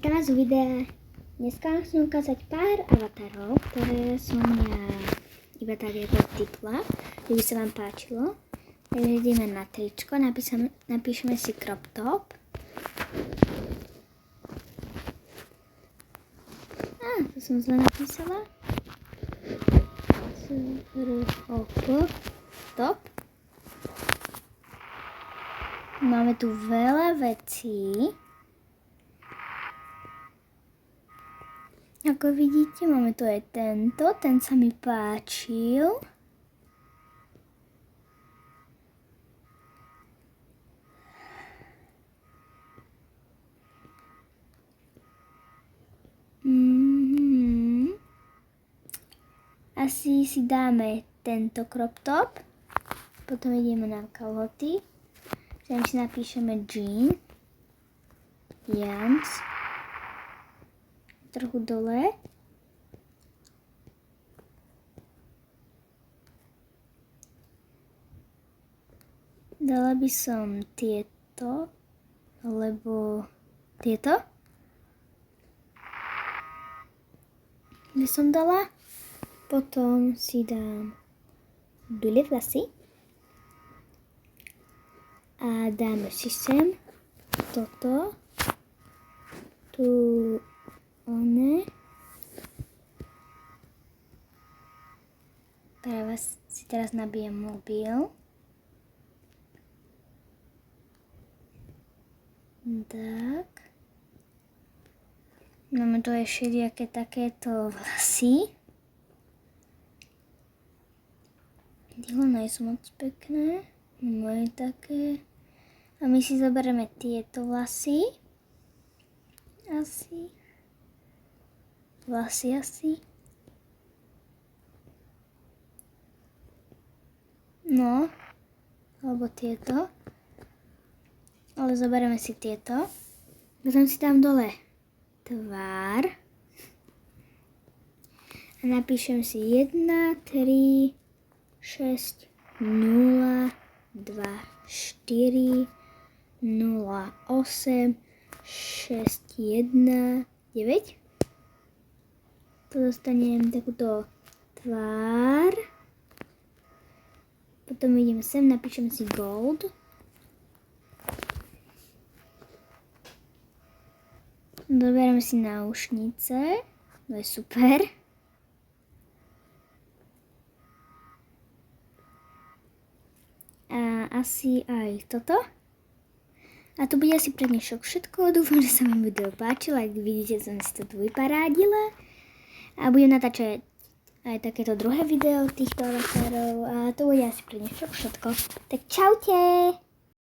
Vítam vás u videa. Dneska vám chcem ukázať pár avatarov, ktoré som ja iba tak ako tipla, že by sa vám páčilo. Takže ideme na tričko, napíšeme si crop top. To som zle napísala. Top. Máme tu veľa vecí. Ako vidíte, máme tu aj tento, ten sa mi páčil. Asi si dáme tento crop top, potom ideme na kalhoty, sem si napíšeme jean, Jans. Trochu dole. Dala by som tieto, alebo tieto. By som dala. Potom si dám dole vlasy. A dáme si sem toto. Tu one. Práve si teraz nabijem mobil. Tak. Máme tu aj všelijaké takéto vlasy. Tíhle nie sú moc pekné. Moje také. A my si zoberieme tieto vlasy. Vlasy. No, alebo tieto. Ale zoberieme si tieto. Potom si dám dole tvár. A napíšem si 1, 3, 6, 0, 2, 4, 0, 8, 6, 1, 9. To dostanem takúto tvár. Potom idem sem, napíšem si gold. Doberiem si náušnice. To je super. A asi aj toto. A to bude asi pre dnešok všetko. Dúfam, že sa vám video páčilo. Ak vidíte, som si to tu vyparádila. A budem natáčať aj takéto druhé video týchto avatarov. A to bude asi pre dnešok všetko. Tak čaute!